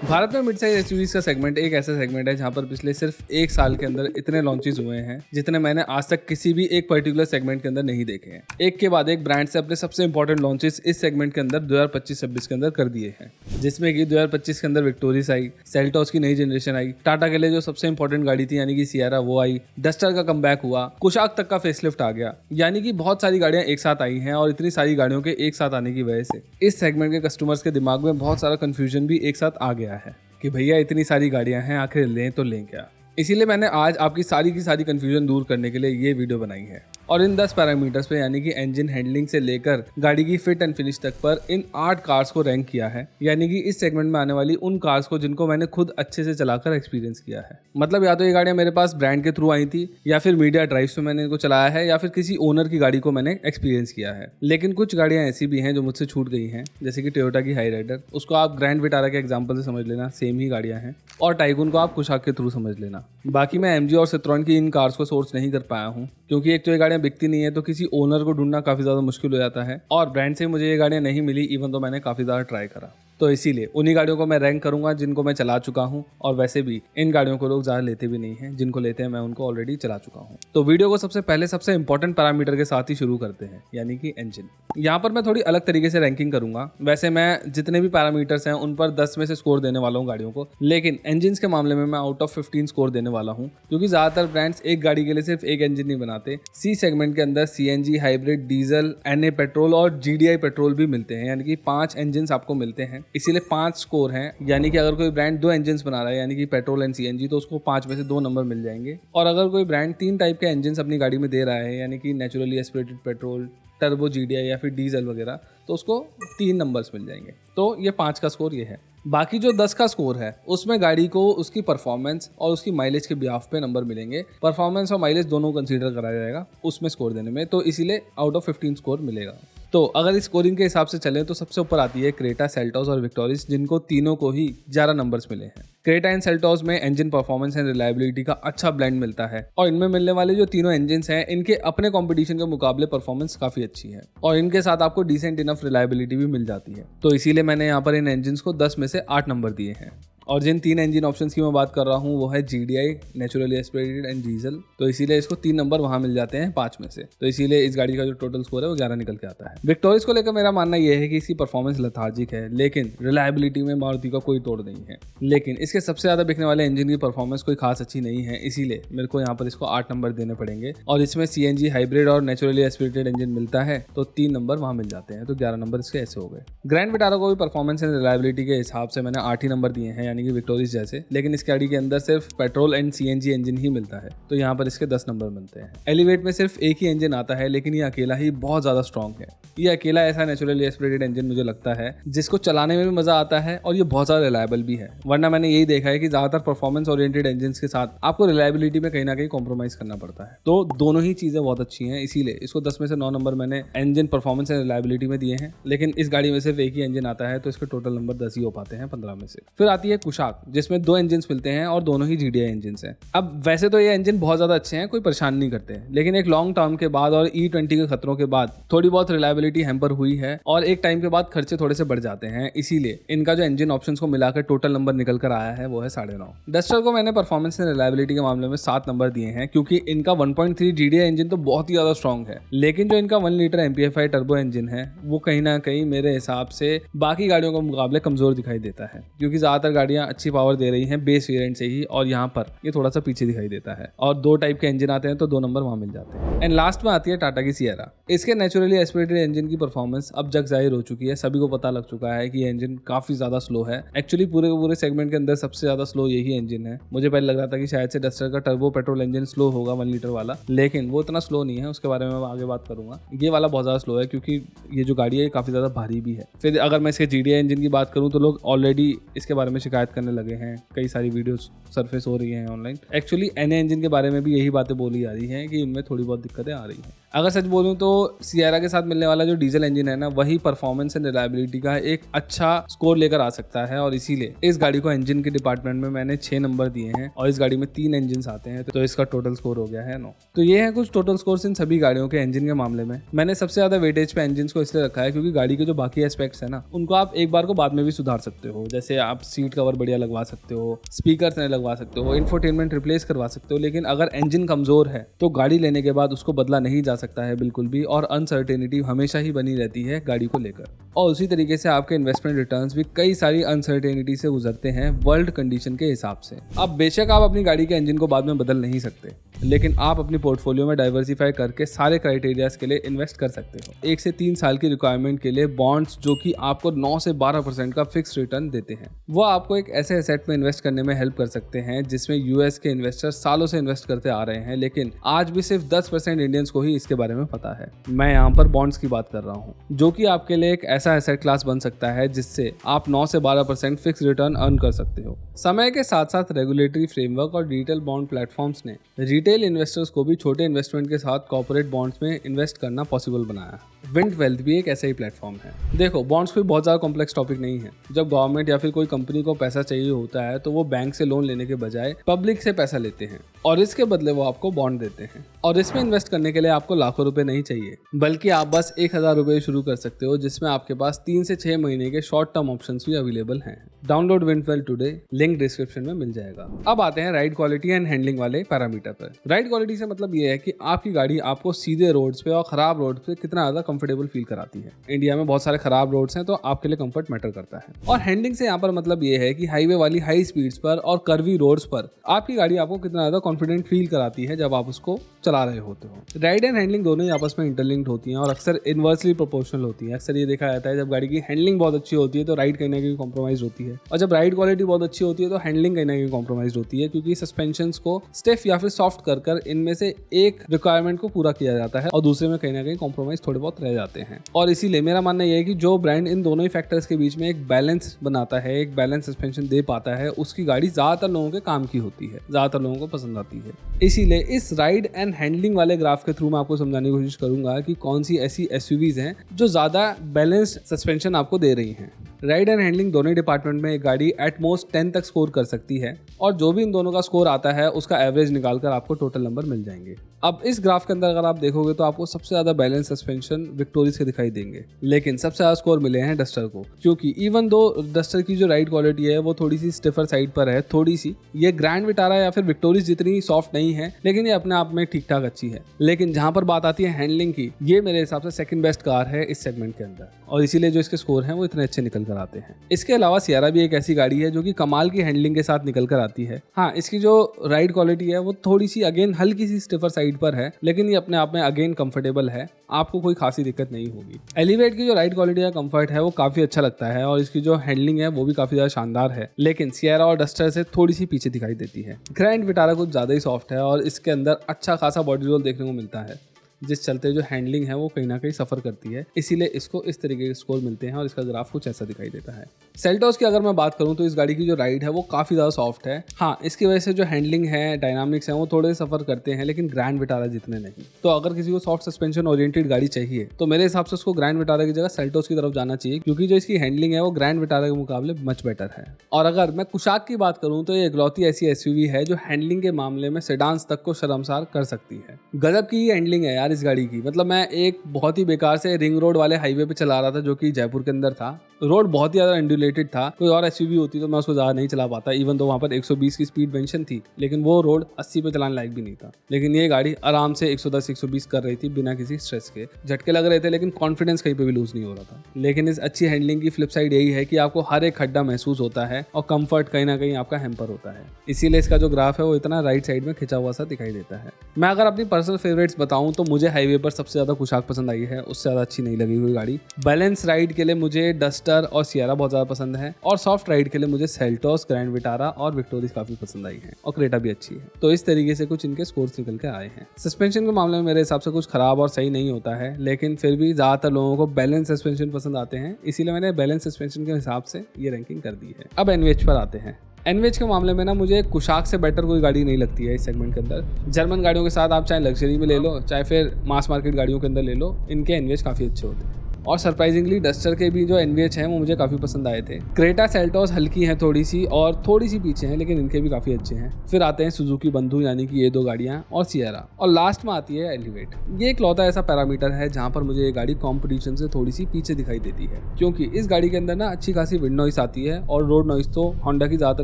भारत में mid size SUVs का segment एक ऐसा सेगमेंट है जहां पर पिछले सिर्फ एक साल के अंदर इतने लॉन्चेस हुए हैं जितने मैंने आज तक किसी भी एक पर्टिकुलर सेगमेंट के अंदर नहीं देखे हैं। एक के बाद एक ब्रांड से अपने सबसे इंपॉर्टेंट लॉन्चेस इस सेगमेंट के अंदर 2025-26 के अंदर कर दिए हैं, जिसमें कि 2025 के अंदर विक्टोरियस आई, सेल्टॉस की नई जनरेशन आई, टाटा के लिए जो सबसे इंपॉर्टेंट गाड़ी थी यानी कि सियरा वो आई, डस्टर का कमबैक हुआ, कुशाक तक का फेसलिफ्ट आ गया। यानी कि बहुत सारी गाड़ियां एक साथ आई हैं और इतनी सारी गाड़ियों के एक साथ आने की वजह से इस सेगमेंट के कस्टमर्स के दिमाग में बहुत सारा कंफ्यूजन भी एक साथ आ गया है कि भैया इतनी सारी गाड़ियां हैं, आखिर लें तो लें क्या। इसीलिए मैंने आज आपकी सारी की सारी कंफ्यूजन दूर करने के लिए ये वीडियो बनाई है और इन 10 पैरामीटर्स पे यानी कि इंजन हैंडलिंग से लेकर गाड़ी की फिट एंड फिनिश तक पर इन 8 कार्स को रैंक किया है, यानी कि इस सेगमेंट में आने वाली उन कार्स को जिनको मैंने खुद अच्छे से चलाकर एक्सपीरियंस किया है। मतलब या तो ये गाड़ियां मेरे पास ब्रांड के थ्रू आई थी, या फिर मीडिया ड्राइव्स में मैंने इनको चलाया है, या फिर किसी ओनर की गाड़ी को मैंने एक्सपीरियंस किया है। लेकिन कुछ गाड़ियां ऐसी भी हैं जो मुझसे छूट गई हैं, जैसे कि टोयोटा की हाई राइडर, उसको आप ग्रैंड विटारा के एग्जाम्पल से समझ लेना, सेम ही गाड़ियां हैं, और टाइगून को आप कुशाक के थ्रू समझ लेना। बाकी मैं एमजी और सिट्रोन की इन कार्स को सोर्स नहीं कर पाया हूँ, क्योंकि एक तो ये गाड़ियां बिकती नहीं है, तो किसी ओनर को ढूंढना काफ़ी ज़्यादा मुश्किल हो जाता है, और ब्रांड से मुझे ये गाड़ियां नहीं मिली इवन तो मैंने काफ़ी ज़्यादा ट्राई करा। तो इसीलिए उन्हीं गाड़ियों को मैं रैंक करूंगा जिनको मैं चला चुका हूं, और वैसे भी इन गाड़ियों को लोग ज़्यादा लेते भी नहीं हैं, जिनको लेते हैं मैं उनको ऑलरेडी चला चुका हूं। तो वीडियो को सबसे पहले सबसे इंपॉर्टेंट पैरामीटर के साथ ही शुरू करते हैं, यानी कि इंजन। यहाँ पर मैं थोड़ी अलग तरीके से रैंकिंग करूंगा। वैसे मैं जितने भी पैरामीटर्स हैं उन पर 10 में से स्कोर देने वाला हूँ गाड़ियों को, लेकिन इंजन के मामले में मैं आउट ऑफ 15 स्कोर देने वाला हूँ, क्योंकि ज़्यादातर ब्रांड्स एक गाड़ी के लिए सिर्फ एक इंजन नहीं बनाते। सी सेगमेंट के अंदर CNG, hybrid, diesel, NA petrol और जीडीआई पेट्रोल भी मिलते हैं, यानी कि 5 इंजन आपको मिलते हैं, इसीलिए 5 स्कोर हैं। यानी कि अगर कोई ब्रांड 2 इंजन बना रहा है यानी कि पेट्रोल एंड सीएनजी, तो उसको 5 में से 2 नंबर मिल जाएंगे। और अगर कोई ब्रांड 3 टाइप के इंजन अपनी गाड़ी में दे रहा है, यानी कि naturally aspirated petrol, turbo GDI या फिर डीजल वगैरह, तो उसको 3 नंबर्स मिल जाएंगे। तो ये 5 का स्कोर ये है। बाकी जो 10 का स्कोर है उसमें गाड़ी को उसकी परफॉर्मेंस और उसकी माइलेज के बिहाफ पे नंबर मिलेंगे। परफॉर्मेंस और माइलेज दोनों कंसीडर कराया जाएगा उसमें स्कोर देने में, तो इसीलिए आउट ऑफ 15 स्कोर मिलेगा। तो अगर इस स्कोरिंग के हिसाब से चलें तो सबसे ऊपर आती है क्रेटा, सेल्टॉस और विक्टोरियस, जिनको तीनों को ही 11 नंबर्स मिले हैं। क्रेटा एंड सेल्टॉस में इंजन परफॉर्मेंस एंड रिलायबिलिटी का अच्छा ब्लेंड मिलता है, और इनमें मिलने वाले जो तीनों इंजन्स हैं इनके अपने कंपटीशन के मुकाबले परफॉर्मेंस काफी अच्छी है, और इनके साथ आपको डिसेंट इनफ रिलायबिलिटी भी मिल जाती है। तो इसीलिए मैंने यहाँ पर इन इंजन्स को 10 में से 8 नंबर दिए हैं। और जिन 3 इंजन ऑप्शंस की मैं बात कर रहा हूँ वो है GDI, naturally aspirated and diesel, तो इसीलिए इसको 3 नंबर वहाँ मिल जाते हैं 5 में से। तो इसीलिए इस गाड़ी का जो टोटल स्कोर है वो 11 निकल के आता है। विक्टोरियस को लेकर मेरा मानना यह है कि इसकी परफॉर्मेंस लथार्जिक है, लेकिन रिलायबिलिटी में मारुति का कोई तोड़ नहीं है। लेकिन इसके सबसे ज़्यादा बिकने वाले इंजन की परफॉर्मेंस कोई खास अच्छी नहीं है, इसीलिए मेरे को यहाँ पर इसको 8 नंबर देने पड़ेंगे। और इसमें सीएनजी, हाइब्रिड और नेचुरली एस्पिरेटेड इंजन मिलता है, तो 3 नंबर वहाँ मिल जाते हैं, तो 11 नंबर इसके ऐसे हो गए। ग्रैंड विटारा को भी परफॉर्मेंस एंड रिलायबिलिटी के हिसाब से मैंने 8 ही नंबर दिए हैं, यानी कि विक्टोरियस जैसे, लेकिन इस गाड़ी के अंदर सिर्फ पेट्रोल एंड सीएनजी इंजन ही मिलता है, तो यहाँ पर इसके 10 नंबर मिलते हैं। एलिवेट में सिर्फ एक ही इंजन आता है, लेकिन ये अकेला ही बहुत ज्यादा स्ट्रॉन्ग है। ये अकेला ऐसा नेचुरली एस्पिरेटेड इंजन मुझे लगता है जिसको चलाने में भी मजा आता है, और ये बहुत ज्यादा रिलायबल भी है। वरना मैंने यही देखा है कि ज्यादातर परफॉर्मेंस ओरिएंटेड इंजन के साथ आपको रिलायबिलिटी में कहीं ना कहीं कॉम्प्रोमाइज करना पड़ता है। तो दोनों ही चीजें बहुत अच्छी हैं, इसीलिए इसको 10 में से 9 नंबर मैंने इंजन परफॉर्मेंस एंड रिलायबिलिटी में दिए हैं। लेकिन इस गाड़ी में सिर्फ एक ही इंजन आता है, तो इसके टोटल नंबर 10 ही हो पाते हैं 15 में से। फिर आती है कुशाक, जिसमें 2 इंजन मिलते हैं और दोनों ही जीडीआई इंजन हैं। अब वैसे तो ये इंजन बहुत ज्यादा अच्छे हैं, कोई परेशान नहीं करते, लेकिन एक लॉन्ग टर्म के बाद और E20 के खतरों के बाद थोड़ी बहुत रिलायबिलिटी हैम्पर हुई है, और एक टाइम के बाद खर्चे थोड़े से बढ़ जाते हैं। इसीलिए इनका जो इंजन ऑप्शंस को मिलाकर टोटल नंबर निकल कर आया है वो है 9.5। डस्टर को मैंने परफॉर्मेंस एंड रिलायबिलिटी के मामले में 7 नंबर दिए हैं, क्योंकि इनका 1.3 जीडीआई इंजन तो बहुत ही ज्यादा स्ट्रॉन्ग है, लेकिन जो इनका 1 लीटर एमपीएफआई टर्बो इंजन है वो कहीं ना कहीं मेरे हिसाब से बाकी गाड़ियों के मुकाबले कमजोर दिखाई देता है, क्योंकि ज्यादातर गाड़ियां अच्छी पावर दे रही हैं बेस वेरिएंट से ही, और यहाँ पर ये थोड़ा सा पीछे दिखाई देता है। और 2 टाइप के इंजन आते हैं, तो 2 नंबर वहां मिल जाते हैं। एंड लास्ट में आती है टाटा की सियरा। इसके नेचुरली एस्पिरेटेड इंजन की परफॉर्मेंस अब जग जाहिर हो चुकी है, सभी को पता लग चुका है कि ये इंजन काफी ज्यादा स्लो है। एक्चुअली पूरे सेगमेंट के अंदर सबसे ज्यादा स्लो यही इंजन है। मुझे पहले लग रहा था कि शायद से डस्टर का टर्बो पेट्रोल इंजन स्लो होगा 1 लीटर वाला, लेकिन वो इतना स्लो नहीं है, उसके बारे में मैं आगे बात करूंगा। ये वाला बहुत ज्यादा स्लो है, क्योंकि ये जो गाड़ी है काफी ज्यादा भारी भी है। फिर अगर मैं इसके जीडीआई इंजन की बात करूं तो लोग ऑलरेडी इसके बारे में शिकायत करने लगे हैं, कई सारी वीडियोस सरफेस हो रही हैं ऑनलाइन। एक्चुअली एनए इंजन के बारे में भी यही बातें बोली जा रही हैं कि इनमें थोड़ी बहुत दिक्कतें आ रही हैं। अगर सच बोलूं तो सियरा के साथ मिलने वाला जो डीजल इंजन है ना, वही परफॉर्मेंस एंड रिलायबिलिटी का एक अच्छा स्कोर लेकर आ सकता है, और इसीलिए इस गाड़ी को इंजन के डिपार्टमेंट में मैंने 6 नंबर दिए हैं, और इस गाड़ी में 3 इंजन आते हैं, तो इसका टोटल स्कोर हो गया है 9। तो ये है कुछ टोटल स्कोर इन सभी गाड़ियों के इंजन के मामले में। मैंने सबसे ज्यादा वेटेज पे इंजन को इसलिए रखा है क्योंकि गाड़ी के जो बाकी एस्पेक्ट्स है ना, उनको आप एक बार को बाद में भी सुधार सकते हो। जैसे आप सीट कवर बढ़िया लगवा सकते हो, स्पीकर्स नए लगवा सकते हो, इंफोटेनमेंट रिप्लेस करवा सकते हो, लेकिन अगर इंजन कमजोर है तो गाड़ी लेने के बाद उसको बदला नहीं जा सकता है बिल्कुल भी, और अनसर्टेनिटी हमेशा ही बनी रहती है गाड़ी को लेकर। और उसी तरीके से आपके इन्वेस्टमेंट रिटर्न्स भी कई सारी अनसर्टेनिटी से गुजरते हैं वर्ल्ड कंडीशन के हिसाब से। अब बेशक आप अपनी गाड़ी के इंजन को बाद में बदल नहीं सकते, लेकिन आप अपनी पोर्टफोलियो में डाइवर्सिफाई करके सारे क्राइटेरियाज के लिए इन्वेस्ट कर सकते हो। 1 से 3 साल की रिक्वायरमेंट के लिए बॉन्ड्स जो कि आपको 9 से 12% का फिक्स रिटर्न देते हैं, वो आपको एक ऐसे एसेट में इन्वेस्ट करने में हेल्प कर सकते हैं जिसमें यूएस के इन्वेस्टर्स सालों से इन्वेस्ट करते आ रहे हैं, लेकिन आज भी सिर्फ 10% इंडियंस को ही इसके बारे में पता है। मैं यहाँ पर बॉन्ड्स की बात कर रहा हूँ, जो कि आपके लिए एक ऐसा एसेट क्लास बन सकता है जिससे आप 9 से 12% फिक्स रिटर्न अर्न कर सकते हो। समय के साथ साथ रेगुलेटरी फ्रेमवर्क और डिजिटल बॉन्ड प्लेटफॉर्म्स ने रिटेल इन्वेस्टर्स को भी छोटे इन्वेस्टमेंट के साथ कॉर्पोरेट बॉन्ड्स में इन्वेस्ट करना पॉसिबल बनाया। विंड वेल्थ भी एक ऐसा ही प्लेटफॉर्म है। देखो, बॉन्ड्स कोई बहुत ज़्यादा कॉम्प्लेक्स टॉपिक नहीं है। जब गवर्नमेंट या फिर कोई कंपनी को पैसा चाहिए होता है तो वो बैंक से लोन लेने के बजाय पब्लिक से पैसा लेते हैं, और इसके बदले वो आपको बॉन्ड देते हैं। और इसमें इन्वेस्ट करने के लिए आपको लाखों रुपए नहीं चाहिए, बल्कि आप बस 1000 रुपये शुरू कर सकते हो, जिसमें आपके पास 3 से 6 महीने के शॉर्ट टर्म ऑप्शंस भी अवेलेबल हैं। डाउनलोड विंडवेल्थ टुडे, लिंक डिस्क्रिप्शन में मिल जाएगा। अब आते हैं राइड क्वालिटी एंड हैंडलिंग वाले पैरामीटर पर। राइड क्वालिटी से मतलब ये है कि आपकी गाड़ी आपको सीधे रोड्स पे और खराब रोड पे कितना ज्यादा कंफर्टेबल फील कराती है। इंडिया में बहुत सारे खराब रोड्स हैं, तो आपके लिए कंफर्ट मैटर करता है। और हैंडलिंग से यहाँ पर मतलब ये है कि हाईवे वाली हाई स्पीड्स पर और कर्वी रोड्स पर आपकी गाड़ी आपको कितना ज्यादा कॉन्फिडेंट फील कराती है जब आप उसको चला रहे होते हो। राइड एंड हैंडलिंग दोनों ही आपस में इंटरलिंक्ड होती हैं और अक्सर इनवर्सली प्रोपोर्शनल होती है। अक्सर ये देखा जाता है जब गाड़ी की हैंडलिंग बहुत अच्छी होती है तो राइड कहीं ना कहीं कॉम्प्रोमाइज होती है, और जब राइड क्वालिटी बहुत अच्छी होती है तो हैंडलिंग कहीं ना कहीं कॉम्प्रोमाइज होती है, क्योंकि सस्पेंशंस को स्टिफ या फिर सॉफ्ट कर इनमें से एक रिक्वायरमेंट को पूरा किया जाता है और दूसरे में कहीं ना कहीं कॉम्प्रोमाइज थोड़े बहुत रह जाते हैं। और इसीलिए मेरा मानना यह है कि जो ब्रांड इन दोनों ही फैक्टर्स के बीच में एक बैलेंस बनाता है, एक बैलेंस सस्पेंशन दे पाता है, उसकी गाड़ी ज्यादातर लोगों के काम की होती है, ज्यादातर लोगों को पसंद आती है। इसीलिए इस राइड एंड हैंडलिंग वाले ग्राफ के थ्रू मैं आपको समझाने की कोशिश करूंगा कि कौन सी ऐसी एसयूवीज हैं जो ज्यादा बैलेंस्ड सस्पेंशन आपको दे रही हैं। राइड एंड हैंडलिंग दोनों ही डिपार्टमेंट में एक गाड़ी एट मोस्ट 10 तक स्कोर कर सकती है, और जो भी इन दोनों का स्कोर आता है उसका एवरेज निकालकर आपको टोटल नंबर मिल जाएंगे। अब इस ग्राफ के अंदर अगर आप देखोगे तो आपको सबसे ज्यादा बैलेंस सस्पेंशन विक्टोरियस के दिखाई देंगे, लेकिन सबसे ज्यादा स्कोर मिले हैं डस्टर को, क्योंकि इवन दो डस्टर की जो राइड क्वालिटी है वो थोड़ी सी स्टिफर साइड पर है, थोड़ी सी। ये ग्रैंड विटारा या फिर विक्टोरियस जितनी सॉफ्ट नहीं है, लेकिन ये अपने आप में ठीक ठाक अच्छी है। लेकिन जहां पर बात आती है हैंडलिंग की, ये मेरे हिसाब से सेकंड बेस्ट कार है इस सेगमेंट के अंदर, और इसीलिए जो इसके स्कोर हैं वो इतने अच्छे निकल कर आते हैं। इसके अलावा सियारा भी एक ऐसी गाड़ी है जो कि कमाल की हैंडलिंग के साथ निकल कर आती है। हाँ, इसकी जो राइड क्वालिटी है वो थोड़ी सी अगेन हल्की सी स्टिफर साइड पर है, लेकिन ये अपने आप में अगेन कंफर्टेबल है, आपको कोई खासी दिक्कत नहीं होगी। एलिवेट की जो राइड क्वालिटी का कंफर्ट है वो काफी अच्छा लगता है, और इसकी जो हैंडलिंग है वो भी काफी ज्यादा शानदार है, लेकिन सियारा और डस्टर से थोड़ी सी पीछे दिखाई देती है। ग्रैंड विटारा कुछ ज्यादा ही सॉफ्ट है और इसके अंदर अच्छा खासा बॉडी रोल देखने को मिलता है, जिस चलते जो हैंडलिंग है वो कहीं ना कहीं सफर करती है, इसीलिए इसको इस तरीके के स्कोर मिलते हैं और इसका ग्राफ कुछ ऐसा दिखाई देता है। सेल्टोस की अगर मैं बात करूं तो इस गाड़ी की जो राइड है वो काफी ज्यादा सॉफ्ट है। हाँ, इसकी वजह से जो हैंडलिंग है, डायनामिक्स है, वो थोड़े सफर करते हैं, लेकिन ग्रैंड विटारा जितने नहीं। तो अगर किसी को सॉफ्ट सस्पेंशन ओरिएंटेड गाड़ी चाहिए तो मेरे हिसाब से उसको ग्रैंड विटारा की जगह सेल्टोस की तरफ जाना चाहिए, क्योंकि जो इसकी हैंडलिंग है वो ग्रैंड विटारा के मुकाबले मच बेटर है। और अगर मैं कुशाक की बात करूं तो ये इकलौती ऐसी एसयूवी है जो हैंडलिंग के मामले में सेडान्स तक को शर्मसार कर सकती है। गजब की हैंडलिंग है यार इस गाड़ी की। मतलब मैं एक बहुत ही बेकार से रिंग रोड वाले हाईवे पे चला रहा था जो कि जयपुर के अंदर था। रोड बहुत ही ज्यादा एंडुलेटेड था, कोई और एसयूवी होती तो मैं उसको ज्यादा नहीं चला पाता, इवन तो वहां पर 120 की स्पीड मेंशन थी, लेकिन वो रोड 80 पे चलाने लायक भी नहीं था। लेकिन ये गाड़ी आराम से 110-120 कर रही थी बिना किसी स्ट्रेस के। झटके लग रहे थे लेकिन कॉन्फिडेंस कहीं पे भी लूज नहीं हो रहा था। लेकिन इस अच्छी हैंडलिंग की फ्लिप साइड यही है कि आपको हर एक खड्डा महसूस होता है और कंफर्ट कहीं ना कहीं आपका हैम्पर होता है, इसीलिए इसका जो ग्राफ है वो इतना राइट साइड में खिंचा हुआ सा दिखाई देता है। मैं अगर अपनी पर्सनल फेवरेट्स बताऊं तो मुझे हाईवे पर सबसे ज्यादा कुशाक पसंद आई है, उससे ज्यादा अच्छी नहीं लगी हुई गाड़ी। बैलेंस राइड के लिए मुझे डस्टर और सियारा बहुत ज्यादा पसंद है, और सॉफ्ट राइड के लिए मुझे सेल्टोस, ग्रैंड विटारा और विक्टोरियस काफी पसंद आई है, और क्रेटा भी अच्छी है। तो इस तरीके से कुछ इनके स्कोर्स निकल के आए हैं। सस्पेंशन के मामले में मेरे हिसाब से कुछ खराब और सही नहीं होता है, लेकिन फिर भी ज्यादातर लोगों को बैलेंस सस्पेंशन पसंद आते हैं, इसीलिए मैंने बैलेंस सस्पेंशन के हिसाब से ये रैंकिंग कर दी है। अब एनवीएच पर आते हैं। एनवेज के मामले में ना मुझे कुशाक से बेटर कोई गाड़ी नहीं लगती है इस सेगमेंट के अंदर। जर्मन गाड़ियों के साथ आप चाहे लग्जरी में ले लो, चाहे फिर मास मार्केट गाड़ियों के अंदर ले लो, इनके एनवेज काफ़ी अच्छे होते हैं। और सरप्राइजिंगली डस्टर के भी जो एनवीएच हैं वो मुझे काफ़ी पसंद आए थे। क्रेटा सेल्टोस हल्की हैं थोड़ी सी और थोड़ी सी पीछे हैं, लेकिन इनके भी काफ़ी अच्छे हैं। फिर आते हैं सुजुकी बंधु, यानी कि ये 2 गाड़ियाँ, और सियरा, और लास्ट में आती है एलिवेट। ये इकलौता ऐसा पैरामीटर है जहाँ पर मुझे ये गाड़ी कॉम्पिटिशन से थोड़ी सी पीछे दिखाई देती है, क्योंकि इस गाड़ी के अंदर ना अच्छी खासी विंड नॉइस आती है, और रोड नॉइस तो होंडा की ज़्यादातर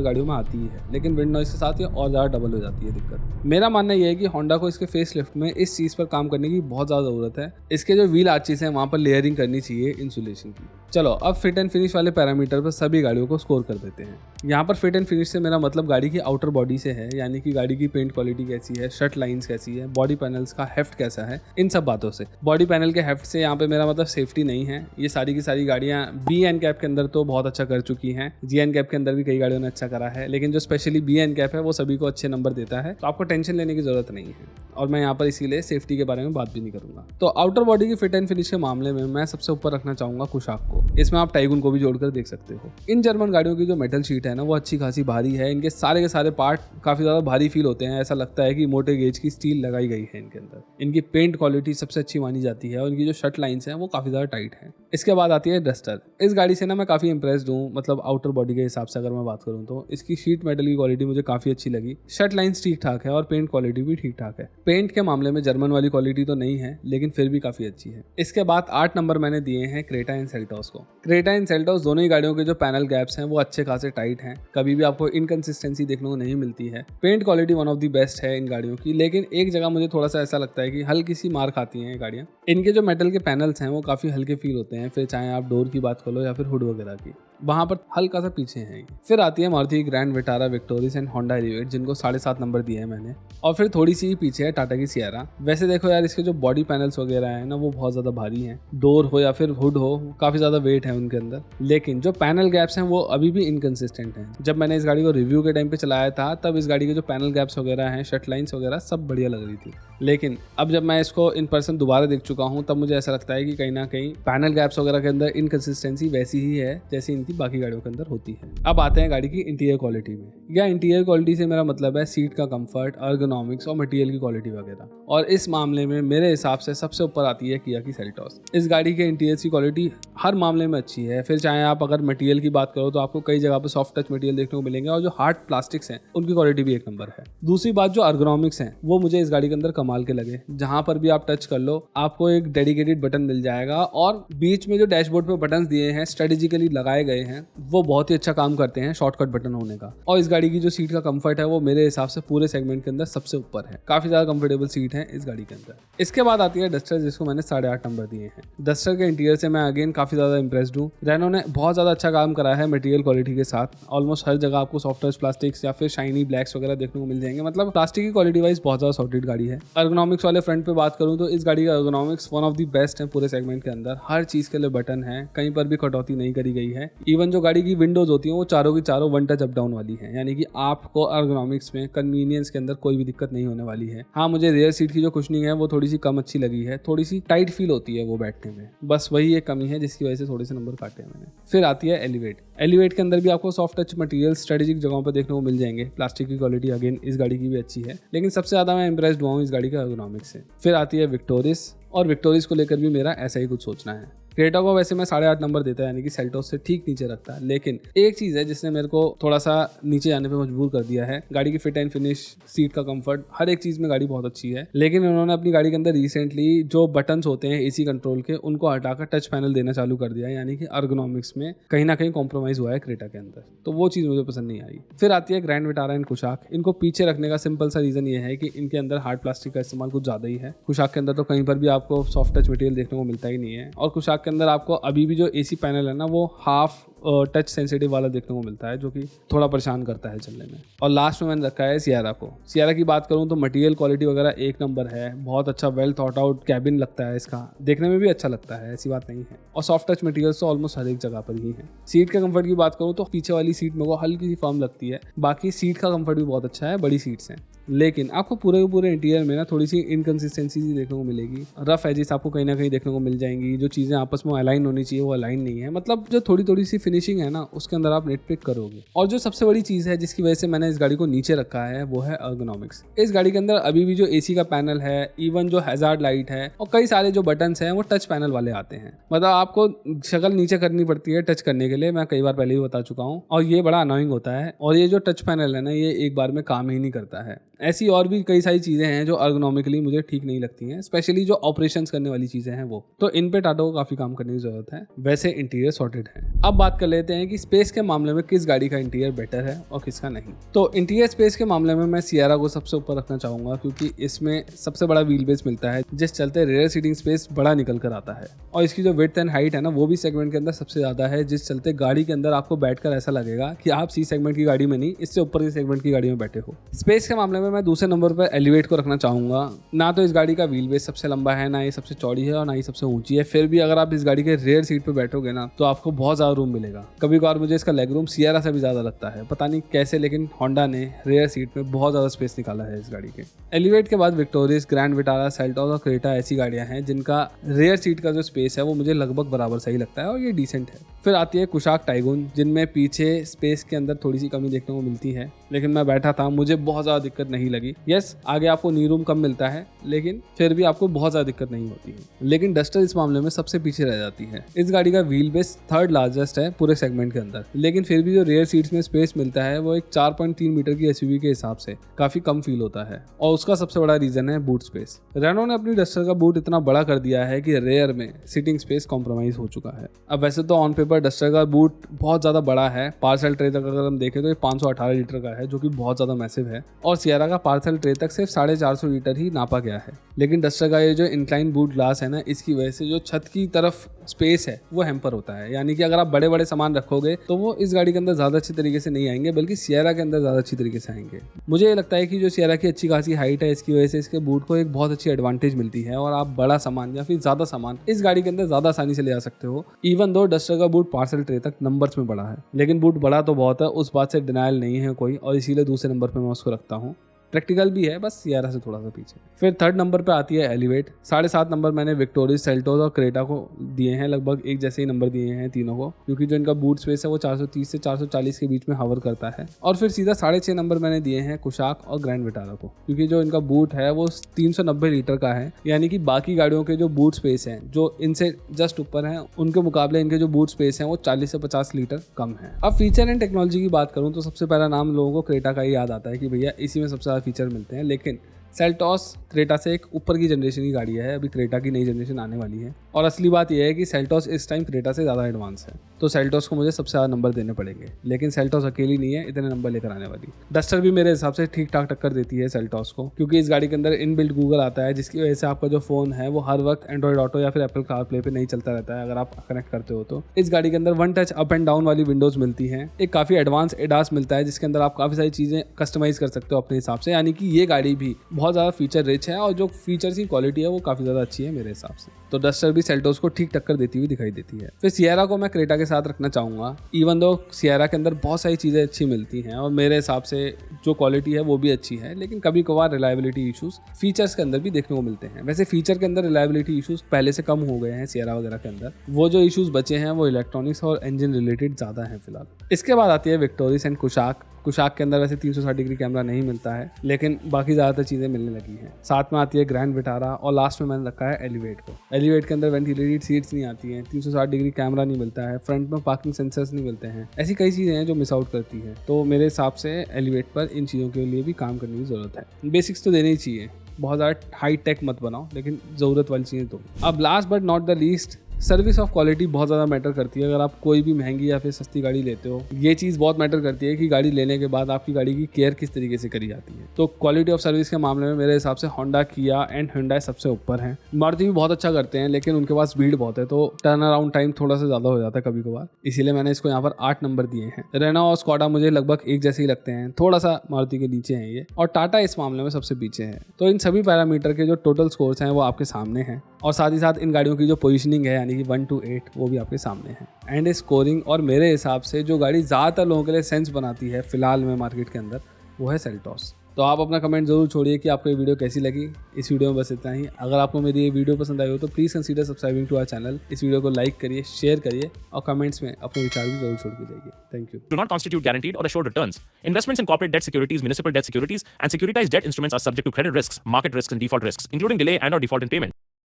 गाड़ियों में आती ही है, लेकिन विंड नॉइस के साथ ये और ज़्यादा डबल हो जाती है दिक्कत। मेरा मानना यह है कि होंडा को इसके फेस लिफ्ट में इस चीज़ पर काम करने की बहुत ज़्यादा ज़रूरत है। इसके जो व्हील आर्चेस हैं वहाँ पर लेयरिंग करनी चाहिए इंसुलेशन की। चलो अब फिट एंड फिनिश वाले पैरामीटर पर सभी गाड़ियों को स्कोर कर देते हैं। यहाँ पर फिट एंड फिनिश से मेरा मतलब गाड़ी की आउटर बॉडी से है, यानी कि गाड़ी की पेंट क्वालिटी कैसी है, शट लाइंस कैसी है, बॉडी पैनल्स का हेफ्ट कैसा है, इन सब बातों से। बॉडी पैनल के हेफ्ट से यहाँ पे मेरा मतलब सेफ्टी नहीं है। ये सारी की सारी गाड़ियाँ बी एन कैप के अंदर तो बहुत अच्छा कर चुकी हैं, जी एन कैप के अंदर भी कई गाड़ियों ने अच्छा करा है, लेकिन जो स्पेशली बी एन कैप है वो सभी को अच्छे नंबर देता है, तो आपको टेंशन लेने की जरूरत नहीं है। और मैं यहाँ पर इसीलिए सेफ्टी के बारे में बात भी नहीं करूंगा। तो आउटर बॉडी की फिट एंड फिनिश के मामले में मैं सबसे ऊपर रखना चाहूंगा कुशाक को। इसमें आप टाइगुन को भी जोड़कर देख सकते हो। इन जर्मन गाड़ियों की जो मेटल शीट है ना वो अच्छी खासी भारी है। इनके सारे के सारे पार्ट काफी ज्यादा भारी फील होते हैं, ऐसा लगता है कि मोटे गेज की स्टील लगाई गई है इनके अंदर। इनकी पेंट क्वालिटी सबसे अच्छी मानी जाती है और इनकी जो शट लाइंस हैं वो काफी ज्यादा टाइट है। इसके बाद आती है डस्टर। इस गाड़ी से ना मैं काफी इंप्रेस्ड हूँ, मतलब आउटर बॉडी के हिसाब से अगर मैं बात करूँ तो इसकी शीट मेटल की क्वालिटी मुझे काफी अच्छी लगी। शट लाइंस ठीक ठाक है और पेंट क्वालिटी भी ठीक ठाक है। पेंट के मामले में जर्मन वाली क्वालिटी तो नहीं है, लेकिन फिर भी काफी अच्छी है। इसके बाद 8 नंबर मैंने दिए हैं क्रेटा एंड सेल्टोस को। क्रेटा एंड सेल्टोस दोनों ही गाड़ियों के जो पैनल गैप्स हैं वो अच्छे खासे टाइट हैं, कभी भी आपको इनकंसिस्टेंसी देखने को नहीं मिलती है। Paint quality one of the best है इन गाड़ियों की, लेकिन एक जगह मुझे थोड़ा सा ऐसा लगता है कि हल्की सी मार खाती हैं ये गाड़ियाँ। इनके जो मेटल के पैनल्स हैं वो काफी हल्के फील होते हैं, फिर चाहे आप डोर की बात कर लो या फिर हुड वगैरह की, वहां पर हल्का सा पीछे है। फिर आती है Maruti grand Vitara, Victoris and Honda elevate, जिनको 7.5 नंबर दिए हैं मैंने। और फिर थोड़ी सी पीछे है टाटा की सियारा। वैसे देखो यार, इसके जो बॉडी पैनल्स वगैरह है ना वो बहुत ज्यादा भारी हैं, डोर हो या फिर हुड हो काफी ज्यादा वेट है उनके अंदर, लेकिन जो पैनल गैप्स हैं वो अभी भी इनकंसिस्टेंट हैं। जब मैंने इस गाड़ी को रिव्यू के टाइम पे चलाया था तब इस गाड़ी के जो पैनल गैप्स वगैरह हैं, शट लाइंस वगैरह सब बढ़िया लग रही थी, लेकिन अब जब मैं इसको इन पर्सन दोबारा देख चुका हूँ तब मुझे ऐसा लगता है कि कहीं ना कहीं पैनल गैप्स वगैरह के अंदर इनकंसिस्टेंसी वैसी ही है जैसी इनकी बाकी गाड़ियों के अंदर होती है। अब आते हैं गाड़ी की इंटीरियर क्वालिटी में। या इंटीरियर क्वालिटी से मेरा मतलब है सीट का कंफर्ट, अर्गोनॉमिक्स और मटेरियल की क्वालिटी वगैरह, और इस मामले में मेरे हिसाब से सबसे ऊपर आती है किया की सेल्टोस। इस गाड़ी के इंटीरियर की क्वालिटी हर मामले में अच्छी है। फिर चाहे आप अगर मटेरियल की बात करो तो आपको कई जगह पर सॉफ्ट टच मटेरियल देखने को मिलेंगे, और जो हार्ड प्लास्टिक्स हैं उनकी क्वालिटी भी एक नंबर है। दूसरी बात, जो अर्गोनॉमिक्स हैं वो मुझे इस गाड़ी के अंदर कमाल के लगे। जहां पर भी आप टच कर लो आपको एक डेडिकेटेड बटन मिल जाएगा, और बीच में जो डैशबोर्ड पे बटन दिए हैं स्ट्रेटेजिकली लगाए गए हैं वो बहुत ही अच्छा काम करते हैं शॉर्टकट बटन होने का। और इस गाड़ी की जो सीट का कंफर्ट है वो मेरे हिसाब से पूरे सेगमेंट के अंदर सबसे ऊपर है। काफी ज्यादा कंफर्टेबल सीट है इस गाड़ी के अंदर। इसके बाद आती है डस्टर, जिसको मैंने 8.5 नंबर दिए हैं। डस्टर के इंटीरियर से मैं अगेन काफी ज्यादा इंप्रेस्ड हूँ। रेनो ने बहुत ज्यादा अच्छा काम करा है मटेरियल क्वालिटी के साथ। ऑलमोस्ट हर जगह आपको सॉफ्ट टच प्लास्टिक्स या फिर शाइनी ब्लैक्स वगैरह देखने को मिल जाएंगे, मतलब प्लास्टिक की क्वालिटी वाइज बहुत ज्यादा सॉर्टेड गाड़ी है। अर्गोनॉमिक्स वाले फ्रंट पे बात करूँ तो इस गाड़ी का ergonomics one of the best है पूरे सेगमेंट के अंदर। हर चीज के लिए बटन है, कहीं पर भी कटौती नहीं करी गई है। इवन जो गाड़ी की विंडोज होती हैं वो चारों की चारों वन टच अप डाउन वाली है, यानी कि आपको अर्गोनॉमिक्स में कन्वीनियंस के अंदर कोई भी दिक्कत नहीं होने वाली है। हाँ, मुझे रियर सीट की जो कुशनिंग है वो थोड़ी सी कम अच्छी लगी है, थोड़ी सी टाइट फील होती है वो बैठने में, बस वही एक कमी है जिसकी वजह से थोड़े से नंबर काटे हैं मैंने। फिर आती है एलिवेट। एलिवेट के अंदर भी आपको सॉफ्ट टच मटेरियल स्ट्रेटेजिक जगहों पर देखने को मिल जाएंगे। प्लास्टिक की क्वालिटी अगेन इस गाड़ी की भी अच्छी है, लेकिन सबसे ज्यादा मैं इंप्रेस्ड हुआ हूँ इस गाड़ी के अर्गोनॉमिक्स से। फिर आती है विक्टोरिस, और विक्टोरिस को लेकर भी मेरा ऐसा ही कुछ सोचना है। क्रेटा को वैसे मैं 8.5 नंबर देता है, यानी कि सेल्टोस से ठीक नीचे रखता है, लेकिन एक चीज़ है जिसने मेरे को थोड़ा सा नीचे जाने पे मजबूर कर दिया है। गाड़ी की फिट एंड फिनिश, सीट का कंफर्ट, हर एक चीज़ में गाड़ी बहुत अच्छी है, लेकिन उन्होंने अपनी गाड़ी के अंदर रिसेंटली जो बटन्स होते हैं एसी कंट्रोल के उनको हटाकर टच पैनल देना चालू कर दिया है, यानी कि अर्गोनॉमिक्स में कहीं ना कहीं कॉम्प्रोमाइज़ हुआ है क्रेटा के अंदर, तो वो चीज़ मुझे पसंद नहीं आई। फिर आती है ग्रैंड विटारा एंड कुशाक। इनको पीछे रखने का सिंपल सा रीज़न ये है कि इनके अंदर हार्ड प्लास्टिक का इस्तेमाल कुछ ज़्यादा ही है। कुशाक के अंदर तो कहीं पर भी आपको सॉफ्ट टच मटेरियल देखने को मिलता ही नहीं है, और कुशाक के अंदर आपको अभी भी जो एसी पैनल है ना वो हाफ टच सेंसिटिव वाला देखने को मिलता है, जो कि थोड़ा परेशान करता है चलने में। और लास्ट में मैंने रखा है सियारा को। सियारा की बात करूं तो मटेरियल क्वालिटी वगैरह एक नंबर है, बहुत अच्छा वेल थॉट आउट कैबिन लगता है इसका, देखने में भी अच्छा लगता है, ऐसी बात नहीं है। और सॉफ्ट टच मटेरियल तो ऑलमोस्ट हर एक जगह पर ही है। सीट के कंफर्ट की बात करूं तो पीछे वाली सीट मेरे को हल्की सी फर्म लगती है, बाकी सीट का कंफर्ट भी बहुत अच्छा है, बड़ी सीट्स हैं। लेकिन आपको पूरे के पूरे इंटीरियर में ना थोड़ी सी इनकन्सिस्टेंसी देखने को मिलेगी। रफ एजेस आपको कहीं ना कहीं देखने को मिल जाएंगी। जो चीज़ें आपस में अलाइन होनी चाहिए वो अलाइन नहीं है। मतलब जो थोड़ी थोड़ी सी फिनिशिंग है ना उसके अंदर आप नेटपिक करोगे। और जो सबसे बड़ी चीज़ है जिसकी वजह से मैंने इस गाड़ी को नीचे रखा है वो है अर्गोनॉमिक्स। इस गाड़ी के अंदर अभी भी जो AC का पैनल है, इवन जो हैजार्ड लाइट है और कई सारे जो बटन्स हैं वो टच पैनल वाले आते हैं। मतलब आपको शक्ल नीचे करनी पड़ती है टच करने के लिए, मैं कई बार पहले भी बता चुका हूँ, और ये बड़ा अनोइंग होता है। और ये जो टच पैनल है ना ये एक बार में काम ही नहीं करता है। ऐसी और भी कई सारी चीज़ें हैं जो अर्गोनॉमिकली मुझे ठीक नहीं लगती हैं, स्पेशली जो ऑपरेशंस करने वाली चीज़ें हैं वो, तो इन पे टाटा को काफ़ी काम करने की ज़रूरत है। वैसे इंटीरियर सॉर्टेड है। अब बात कर लेते हैं कि स्पेस के मामले में किस गाड़ी का इंटीरियर बेटर है और किसका नहीं। तो इंटीरियर स्पेस के मामले में मैं सियरा को सबसे ऊपर रखना चाहूँगा, क्योंकि इसमें सबसे बड़ा व्हील बेस मिलता है जिस चलते रेयर सीटिंग स्पेस बड़ा निकल कर आता है। और इसकी जो विड्थ एंड हाइट है ना वो भी सेगमेंट के अंदर सबसे ज़्यादा है, जिस चलते गाड़ी के अंदर आपको बैठकर ऐसा लगेगा कि आप C सेगमेंट की गाड़ी में नहीं, इससे ऊपर के सेगमेंट की गाड़ी में बैठे हो। स्पेस के मामले में मैं दूसरे नंबर पर एलिवेट को रखना चाहूँगा। ना तो इस गाड़ी का व्हील बेस सबसे लंबा है, ना ये सबसे चौड़ी है और ना ही सबसे ऊंची है। फिर भी अगर आप इस गाड़ी के रेयर सीट पे बैठोगे ना तो आपको बहुत ज़्यादा रूम मिलेगा। कभी कभार मुझे इसका लेग रूम सियरा से भी ज़्यादा लगता है, पता नहीं कैसे, लेकिन होंडा ने रेयर सीट में बहुत ज़्यादा स्पेस निकाला है इस गाड़ी के। एलिवेट के बाद विक्टोरियस, ग्रैंड विटारा, सेल्टोस और क्रेटा ऐसी गाड़ियाँ हैं जिनका रेयर सीट का जो स्पेस है वो मुझे लगभग बराबर सही लगता है और ये डिसेंट है। फिर आती है कुशाक, टाइगून, जिनमें पीछे स्पेस के अंदर थोड़ी सी कमी देखने को मिलती है, लेकिन मैं बैठा था मुझे बहुत ज़्यादा दिक्कत नहीं लगी। यस, आगे आपको नी रूम कम मिलता है लेकिन फिर भी आपको बहुत ज़्यादा दिक्कत नहीं होती है। लेकिन डस्टर इस मामले में सबसे पीछे रह जाती है। इस गाड़ी का व्हील बेस थर्ड लार्जेस्ट है पूरे सेगमेंट के अंदर, लेकिन फिर भी जो रेयर सीट्स में स्पेस मिलता है वो एक 4.3 मीटर की SUV के हिसाब से काफ़ी कम फील होता है। और उसका सबसे बड़ा रीज़न है बूट स्पेस। रेनो ने अपनी डस्टर का बूट इतना बड़ा कर दिया है कि रेयर में सीटिंग स्पेस कॉम्प्रोमाइज़ हो चुका है। अब वैसे तो ऑन पेपर डस्टर का बूट बहुत ज़्यादा बड़ा है। पार्सल ट्रे तक अगर हम देखें तो ये 518 लीटर का है, जो कि बहुत ज़्यादा मैसिव है। और सियरा का पार्सल ट्रे तक सिर्फ 450 लीटर ही नापा गया है। लेकिन डस्टर का ये जो इंक्लाइन बूट ग्लास है ना, इसकी वजह से जो छत की तरफ स्पेस है वो हैम्पर होता है। यानी कि अगर आप बड़े बड़े सामान रखोगे तो वो इस गाड़ी के अंदर ज़्यादा अच्छी तरीके से नहीं आएंगे, बल्कि सियरा के अंदर ज़्यादा अच्छी तरीके से आएंगे। मुझे ये लगता है कि जो सियरा की अच्छी खासी हाइट है, इसकी वजह से इसके बूट को एक बहुत अच्छी एडवांटेज मिलती है और आप बड़ा सामान या फिर ज़्यादा सामान इस गाड़ी के अंदर ज़्यादा आसानी से ले जा सकते हो। इवन दो डस्टर का बूट पार्सल ट्रे तक नंबर्स में बड़ा है, लेकिन बूट बड़ा तो बहुत है, उस बात से डिनायल नहीं है कोई, और इसीलिए दूसरे नंबर पर मैं उसको रखता हूँ। प्रैक्टिकल भी है, बस सियरा से थोड़ा सा पीछे। फिर थर्ड नंबर पे आती है एलिवेट। 7.5 नंबर मैंने विक्टोरियस, सेल्टोस और क्रेटा को दिए हैं, लगभग एक जैसे ही नंबर दिए हैं तीनों को, क्योंकि जो इनका बूट स्पेस है वो 430 से 440 के बीच में हवर करता है। और फिर सीधा 6.5 नंबर मैंने दिए हैं कुशाक और ग्रैंड विटारा को, क्योंकि जो इनका बूट है वो 390 लीटर का है। यानी कि बाकी गाड़ियों के जो बूट स्पेस हैं जो इनसे जस्ट ऊपर हैं, उनके मुकाबले इनके जो बूट स्पेस हैं वो 40 से 50 लीटर कम है। अब फीचर एंड टेक्नोलॉजी की बात करूँ तो सबसे पहला नाम लोगों को क्रेटा का ही याद आता है कि भैया इसी में सबसे ज़्यादा फीचर मिलते हैं। लेकिन सेल्टोस क्रेटा से एक ऊपर की जनरेशन की गाड़ी है, अभी क्रेटा की नई जनरेशन आने वाली है। और असली बात यह है कि सेल्टोस इस टाइम क्रेटा से ज़्यादा एडवांस है, तो सेल्टोस को मुझे सबसे ज़्यादा नंबर देने पड़ेंगे। लेकिन सेल्टोस अकेली नहीं है इतने नंबर लेकर आने वाली। डस्टर भी मेरे हिसाब से ठीक ठाक टक्कर देती है सेल्टोस को, क्योंकि इस गाड़ी के अंदर इनबिल्ट गूगल आता है, जिसकी वजह से आपका जो फ़ोन है वो हर वक्त एंड्रॉइड ऑटो या फिर एप्पल कारप्ले पे नहीं चलता रहता है अगर आप कनेक्ट करते हो तो। इस गाड़ी के अंदर one touch up and down वाली विंडोज़ मिलती हैं। एक काफ़ी एडवांस एडास मिलता है जिसके अंदर आप काफ़ी सारी चीज़ें कस्टमाइज़ कर सकते हो अपने हिसाब से। यानी कि ये गाड़ी भी बहुत ज़्यादा फीचर रिच है और जो फीचर्स की क्वालिटी है वो काफ़ी ज़्यादा अच्छी है मेरे हिसाब से। तो डस्टर भी सेल्टोस को ठीक टक्कर देती हुई दिखाई देती है। फिर सियरा को मैं क्रेटा के साथ रखना चाहूँगा। इवन दो सियरा के अंदर बहुत सारी चीज़ें अच्छी मिलती हैं और मेरे हिसाब से जो क्वालिटी है वो भी अच्छी है, लेकिन कभी कभार रिलायबिलिटी इशूज़ फीचर्स के अंदर भी देखने को मिलते हैं। वैसे फीचर के अंदर रिलायबिलिटी इशूज़ पहले से कम हो गए हैं सियरा वगैरह के अंदर। वो जो इशूज़ बचे हैं वो इलेक्ट्रॉनिक्स और इंजन रिलेटेड ज़्यादा हैं फिलहाल। इसके बाद आती है विक्टोरियस एंड कुशाक। कुशाक के अंदर वैसे 360 डिग्री कैमरा नहीं मिलता है, लेकिन बाकी ज़्यादातर चीज़ें मिलने लगी हैं। साथ में आती है ग्रैंड विटारा और लास्ट में मैंने रखा है एलिवेट को। एलिवेट के अंदर वेंटिलेटेड सीट्स नहीं आती हैं, 360 डिग्री कैमरा नहीं मिलता है, फ्रंट में पार्किंग सेंसर्स नहीं मिलते हैं। ऐसी कई चीज़ें हैं जो मिस आउट करती है। तो मेरे हिसाब से एलिवेट पर इन चीज़ों के लिए भी काम करने की ज़रूरत है। बेसिक्स तो देने ही चाहिए, बहुत ज़्यादा हाई टेक मत बनाओ, लेकिन ज़रूरत वाली चीज़ें तो। अब last but not the least, service of quality बहुत ज़्यादा मैटर करती है। अगर आप कोई भी महंगी या फिर सस्ती गाड़ी लेते हो, ये चीज़ बहुत मैटर करती है कि गाड़ी लेने के बाद आपकी गाड़ी की केयर किस तरीके से करी जाती है। तो क्वालिटी ऑफ सर्विस के मामले में मेरे हिसाब से होंडा, किया एंड hyundai सबसे ऊपर हैं। मारुति भी बहुत अच्छा करते हैं, लेकिन उनके पास भीड़ बहुत है, तो टर्न अराउंड टाइम थोड़ा सा ज़्यादा हो जाता है कभी कभार, इसीलिए मैंने इसको यहाँ पर 8 नंबर दिए हैं। रेनो और स्कोडा मुझे लगभग एक जैसे ही लगते हैं, थोड़ा सा मारुति के नीचे हैं ये, और टाटा इस मामले में सबसे पीछे है। तो इन सभी पैरामीटर के जो टोटल स्कोर्स हैं वो आपके सामने हैं, और साथ ही साथ इन गाड़ियों की जो पोजीशनिंग है यानी कि 1 to 8 वो भी आपके सामने है। एंड स्कोरिंग और मेरे हिसाब से जो गाड़ी ज़्यादातर लोगों के लिए सेंस बनाती है फिलहाल में मार्केट के अंदर, वो है सेल्टोस। तो आप अपना कमेंट जरूर छोड़िए कि आपको ये वीडियो कैसी लगी। इस वीडियो में बस इतना ही। अगर आपको मेरी ये वीडियो पसंद आई हो तो please consider subscribing to our channel. इस वीडियो को लाइक करिए, शेयर करिए और कमेंट्स में अपने विचार भी जरूर छोड़ के जाइए। Thank you. Do not constitute guaranteed or assured returns. Investments in corporate debt securities, municipal debt securities, and securitized debt instruments are subject to credit risks, market risks, and default risks, including delay and/or default in payment.